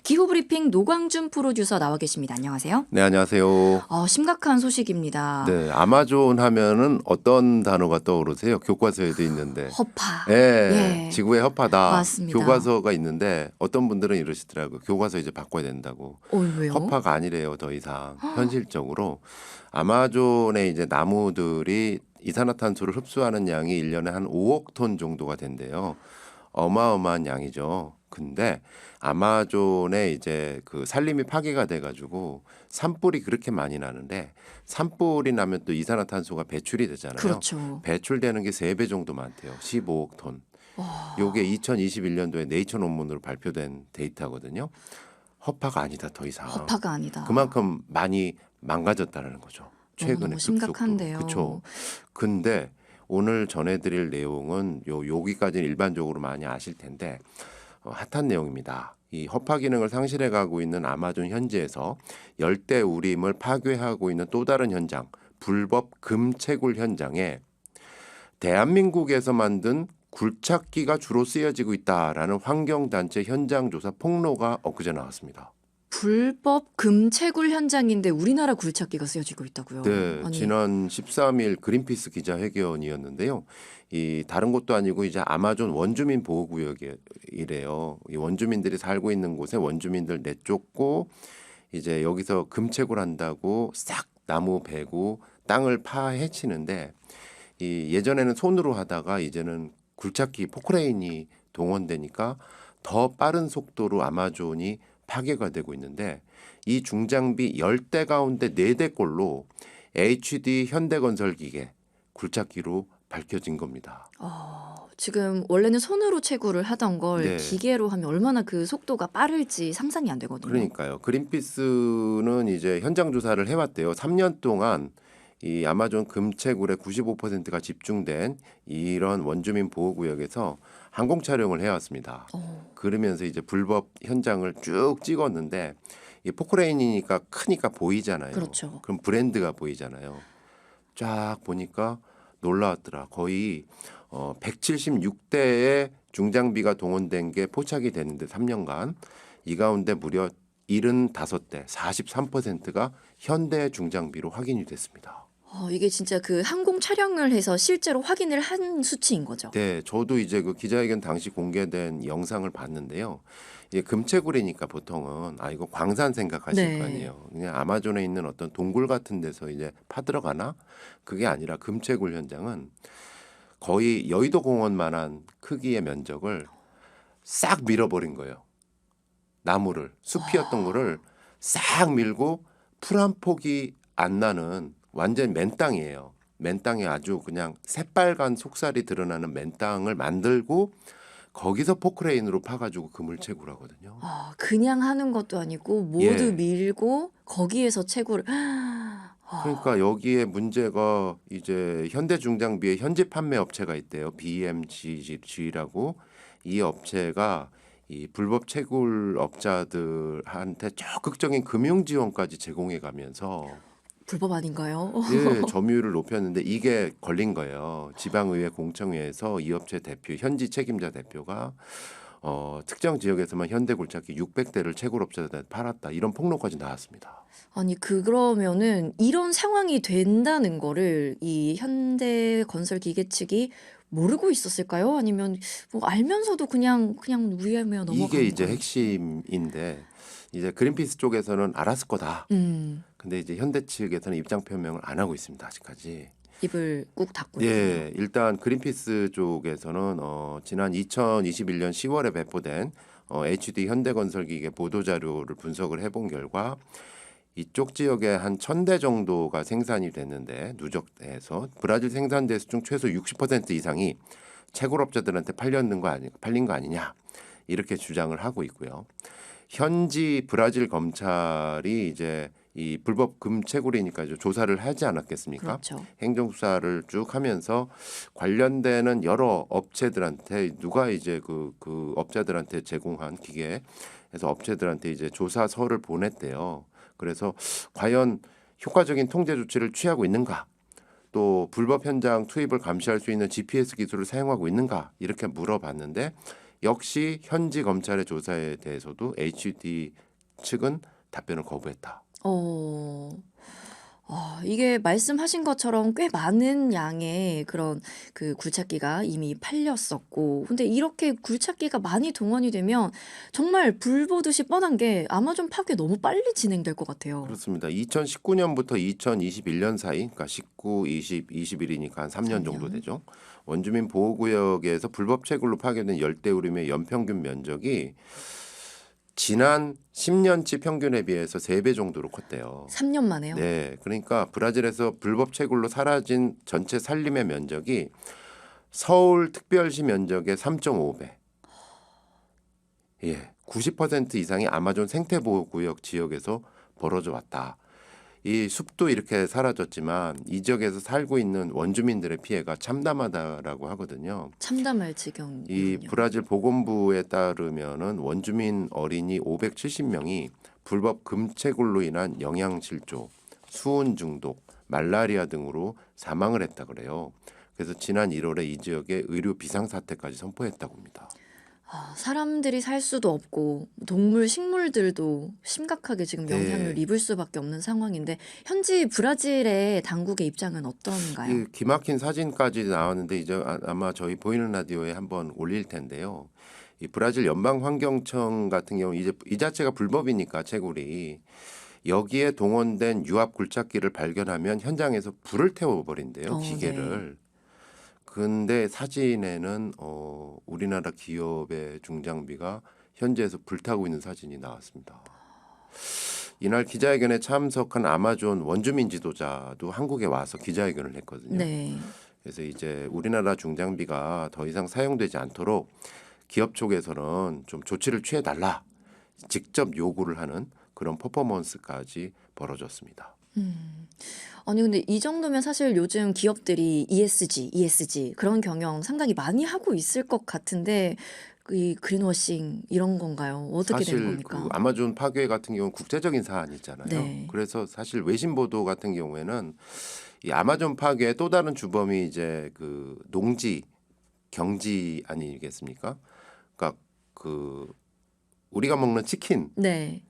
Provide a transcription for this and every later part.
기후브리핑 노광준 프로듀서 나와 계십니다. 안녕하세요. 네, 안녕하세요. 심각한 소식입니다. 네, 아마존 하면은 어떤 단어가 떠오르세요? 교과서에도 있는데. 허파. 예, 지구의 허파다. 맞습니다. 교과서가 있는데 어떤 분들은 이러시더라고요. 교과서 이제 바꿔야 된다고. 왜요? 허파가 아니래요, 더 이상. 현실적으로 아마존의 이제 나무들이 이산화탄소를 흡수하는 양이 1년에 한 5억 톤 정도가 된대요. 어마어마한 양이죠. 근데 아마존에 이제 그 산림이 파괴가 돼가지고 산불이 그렇게 많이 나는데 산불이 나면 또 이산화탄소가 배출이 되잖아요. 그렇죠. 배출되는 게 3배 정도 많대요. 15억 톤. 요게 2021년도에 네이처 논문으로 발표된 데이터거든요. 허파가 아니다, 더 이상. 허파가 아니다. 그만큼 많이 망가졌다는 거죠. 최근에 너무 심각한데요. 그렇죠. 근데 오늘 전해드릴 내용은 여기까지는 일반적으로 많이 아실 텐데 핫한 내용입니다. 이 허파 기능을 상실해가고 있는 아마존 현지에서 열대 우림을 파괴하고 있는 또 다른 현장, 불법 금채굴 현장에 대한민국에서 만든 굴착기가 주로 쓰여지고 있다라는 환경단체 현장조사 폭로가 엊그제 나왔습니다. 불법 금채굴 현장인데 우리나라 굴착기가 쓰여지고 있다고요? 네, 지난 13일 그린피스 기자회견이었는데요. 이 다른 곳도 아니고 이제 아마존 원주민 보호구역이래요. 이 원주민들이 살고 있는 곳에 원주민들 내쫓고 이제 여기서 금채굴 한다고 싹 나무 베고 땅을 파헤치는데 이 예전에는 손으로 하다가 이제는 굴착기 포크레인이 동원되니까 더 빠른 속도로 아마존이 파괴가 되고 있는데 이 중장비 10대 가운데 4대꼴로 HD 현대건설기계 굴착기로 밝혀진 겁니다. 지금 원래는 손으로 채굴을 하던 걸 네. 기계로 하면 얼마나 그 속도가 빠를지 상상이 안 되거든요. 그러니까요. 그린피스는 이제 현장 조사를 해왔대요. 3년 동안 이 아마존 금채굴의 95%가 집중된 이런 원주민 보호구역에서 항공 촬영을 해왔습니다. 그러면서 이제 불법 현장을 쭉 찍었는데 이 포크레인이니까 크니까 보이잖아요. 그렇죠. 그럼 브랜드가 보이잖아요. 쫙 보니까 놀라웠더라. 거의 176대의 중장비가 동원된 게 포착이 됐는데 3년간 이 가운데 무려 75대, 43%가 현대 중장비로 확인이 됐습니다. 이게 진짜 그 항공 촬영을 해서 실제로 확인을 한 수치인 거죠. 네, 저도 이제 그 기자회견 당시 공개된 영상을 봤는데요. 이게 금채굴이니까 보통은 이거 광산 생각하실 네. 거 아니에요. 그냥 아마존에 있는 어떤 동굴 같은 데서 이제 파들어가나? 그게 아니라 금채굴 현장은 거의 여의도 공원만한 크기의 면적을 싹 밀어버린 거예요. 나무를 숲이었던 거를 싹 밀고 풀 한 폭이 안 나는 완전 맨 땅이에요. 맨 땅에 아주 그냥 새빨간 속살이 드러나는 맨 땅을 만들고 거기서 포크레인으로 파가지고 그물 채굴하거든요. 그냥 하는 것도 아니고 모두 예. 밀고 거기에서 채굴을 그러니까 여기에 문제가 이제 현대중장비의 현지 판매 업체가 있대요. BMG라고 이 업체가 이 불법 채굴 업자들한테 적극적인 금융 지원까지 제공해 가면서 불법 아닌가요? 예, 점유율을 높였는데 이게 걸린 거예요. 지방의회 공청회에서 이 업체 대표, 현지 책임자 대표가 특정 지역에서만 현대굴착기 600대를 채굴업자들한테 팔았다. 이런 폭로까지 나왔습니다. 아니 그러면은 이런 상황이 된다는 거를 이 현대건설기계 측이 모르고 있었을까요? 아니면 뭐 알면서도 그냥 무시하며 넘어간 이게 이제 거예요? 핵심인데 이제 그린피스 쪽에서는 알았을 거다. 근데 이제 현대 측에서는 입장 표명을 안 하고 있습니다. 아직까지. 입을 꾹 닫고 있군요. 예, 일단 그린피스 쪽에서는 지난 2021년 10월에 배포된 HD 현대건설기계 보도자료를 분석을 해본 결과 이쪽 지역에 한 1,000대 정도가 생산이 됐는데 누적해서 브라질 생산 대수 중 최소 60% 이상이 채굴업자들한테 팔린 거 아니냐 이렇게 주장을 하고 있고요. 현지 브라질 검찰이 이제 이 불법 금채굴이니까 조사를 하지 않았겠습니까? 그렇죠. 행정수사를 쭉 하면서 관련되는 여러 업체들한테 누가 이제 그 업자들한테 제공한 기계에서 업체들한테 이제 조사서를 보냈대요. 그래서 과연 효과적인 통제 조치를 취하고 있는가? 또 불법 현장 투입을 감시할 수 있는 GPS 기술을 사용하고 있는가? 이렇게 물어봤는데 역시 현지 검찰의 조사에 대해서도 HD 측은 답변을 거부했다. 어. 이게 말씀하신 것처럼 꽤 많은 양의 그런 그 굴착기가 이미 팔렸었고, 근데 이렇게 굴착기가 많이 동원이 되면 정말 불 보듯이 뻔한 게 아마존 파괴 너무 빨리 진행될 것 같아요. 그렇습니다. 2019년부터 2021년 사이, 그러니까 19, 20, 21이니까 한 3년 정도 3년. 되죠. 원주민 보호구역에서 불법 채굴로 파괴된 열대우림의 연평균 면적이 지난 10년치 평균에 비해서 3배 정도로 컸대요. 3년 만에요. 네, 그러니까 브라질에서 불법 채굴로 사라진 전체 산림의 면적이 서울 특별시 면적의 3.5배. 예, 90% 이상이 아마존 생태보호구역 지역에서 벌어져 왔다. 이 숲도 이렇게 사라졌지만 이 지역에서 살고 있는 원주민들의 피해가 참담하다라고 하거든요. 참담할 이 지경이군요. 브라질 보건부에 따르면은 원주민 어린이 570명이 불법 금채굴로 인한 영양실조, 수은 중독, 말라리아 등으로 사망을 했다 그래요. 그래서 지난 1월에 이 지역에 의료 비상사태까지 선포했다고 합니다. 사람들이 살 수도 없고 동물, 식물들도 심각하게 지금 영향을 네. 입을 수밖에 없는 상황인데, 현지 브라질의 당국의 입장은 어떤가요? 이 기막힌 사진까지 나왔는데 이제 아마 저희 보이는 라디오에 한번 올릴 텐데요. 이 브라질 연방환경청 같은 경우 이제 이 자체가 불법이니까 채굴이 여기에 동원된 유압 굴착기를 발견하면 현장에서 불을 태워버린대요, 네. 기계를. 근데 사진에는 우리나라 기업의 중장비가 현지에서 불타고 있는 사진이 나왔습니다. 이날 기자회견에 참석한 아마존 원주민 지도자도 한국에 와서 기자회견을 했거든요. 네. 그래서 이제 우리나라 중장비가 더 이상 사용되지 않도록 기업 쪽에서는 좀 조치를 취해달라, 직접 요구를 하는 그런 퍼포먼스까지 벌어졌습니다. 아니 근데 이 정도면 사실 요즘 기업들이 ESG 그런 경영 상당히 많이 하고 있을 것 같은데, 이 그린워싱 이런 건가요? 어떻게 되는 사실 그 겁니까? 아마존 파괴 같은 경우는 국제적인 사안이잖아요. 네. 그래서 사실 외신 보도 같은 경우에는 이 아마존 파괴의 또 다른 주범이 이제 그 농지 경지 아니겠습니까? 그러니까 그 우리가 먹는 치킨, 네.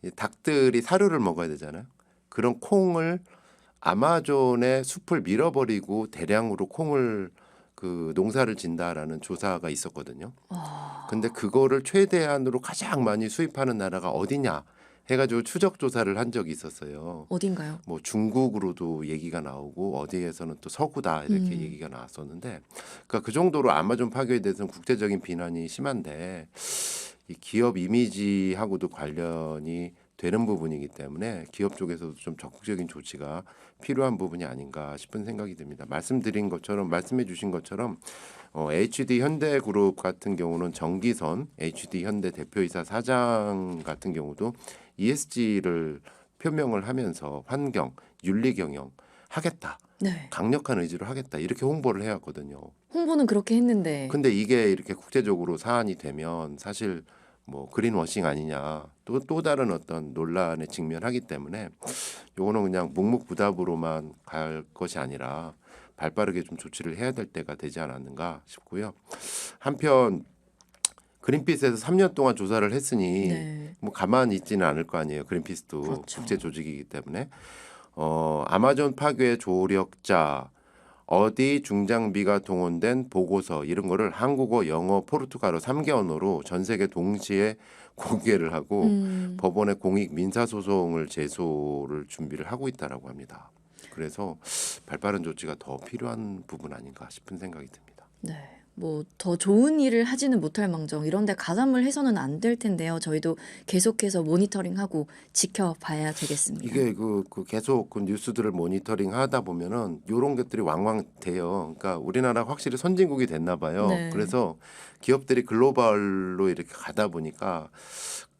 이 닭들이 사료를 먹어야 되잖아요. 그런 콩을 아마존의 숲을 밀어버리고 대량으로 콩을 그 농사를 진다라는 조사가 있었거든요. 근데 그거를 최대한으로 가장 많이 수입하는 나라가 어디냐 해가지고 추적 조사를 한 적이 있었어요. 어딘가요? 뭐 중국으로도 얘기가 나오고 어디에서는 또 서구다 이렇게 얘기가 나왔었는데, 그러니까 그 정도로 아마존 파괴에 대해서는 국제적인 비난이 심한데 이 기업 이미지하고도 관련이 되는 부분이기 때문에 기업 쪽에서도 좀 적극적인 조치가 필요한 부분이 아닌가 싶은 생각이 듭니다. 말씀해 주신 것처럼 HD 현대그룹 같은 경우는 정기선 HD 현대 대표이사 사장 같은 경우도 ESG를 표명을 하면서 환경, 윤리 경영 하겠다, 네. 강력한 의지로 하겠다 이렇게 홍보를 해왔거든요. 홍보는 그렇게 했는데. 근데 이게 이렇게 국제적으로 사안이 되면 사실 뭐 그린워싱 아니냐, 또 다른 어떤 논란에 직면하기 때문에 요거는 그냥 묵묵부답으로만 갈 것이 아니라 발빠르게 좀 조치를 해야 될 때가 되지 않았는가 싶고요. 한편 그린피스에서 3년 동안 조사를 했으니 네. 뭐 가만히 있지는 않을 거 아니에요. 그린피스도 그렇죠. 국제 조직이기 때문에 아마존 파괴 조력자, 어디 중장비가 동원된 보고서 이런 거를 한국어, 영어, 포르투갈어 3개 언어로 전 세계 동시에 공개를 하고 법원에 공익 민사 소송을 제소를 준비를 하고 있다라고 합니다. 그래서 발빠른 조치가 더 필요한 부분 아닌가 싶은 생각이 듭니다. 네. 뭐 더 좋은 일을 하지는 못할 망정 이런 데 가담을 해서는 안 될 텐데요. 저희도 계속해서 모니터링하고 지켜봐야 되겠습니다. 이게 그 계속 그 뉴스들을 모니터링 하다 보면은 이런 것들이 왕왕 돼요. 그러니까 우리나라가 확실히 선진국이 됐나 봐요. 네. 그래서 기업들이 글로벌로 이렇게 가다 보니까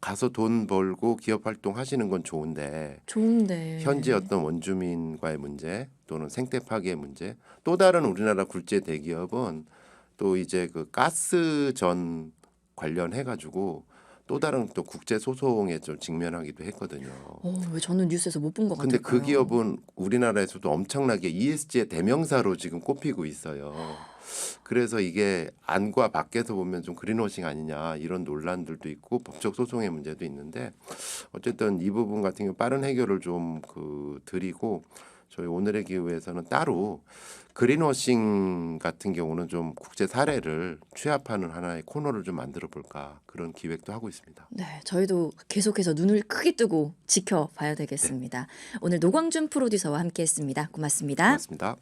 가서 돈 벌고 기업 활동 하시는 건 좋은데 좋은데. 현지 어떤 원주민과의 문제 또는 생태 파괴의 문제, 또 다른 우리나라 굴제 대기업은 또 이제 그 가스전 관련해 가지고 또 다른 또 국제 소송에 좀 직면하기도 했거든요. 왜 저는 뉴스에서 못 본 것 근데 같을까요? 그 기업은 우리나라에서도 엄청나게 ESG의 대명사로 지금 꼽히고 있어요. 그래서 이게 안과 밖에서 보면 좀 그린워싱 아니냐 이런 논란들도 있고 법적 소송의 문제도 있는데 어쨌든 이 부분 같은 경우 빠른 해결을 좀 드리고 저희 오늘의 기후에서는 따로 그린워싱 같은 경우는 좀 국제 사례를 취합하는 하나의 코너를 좀 만들어 볼까 그런 기획도 하고 있습니다. 네, 저희도 계속해서 눈을 크게 뜨고 지켜봐야 네, 되겠습니다. 오늘 노광준 프로듀서와 함께했습니다. 고맙습니다. 고맙습니다.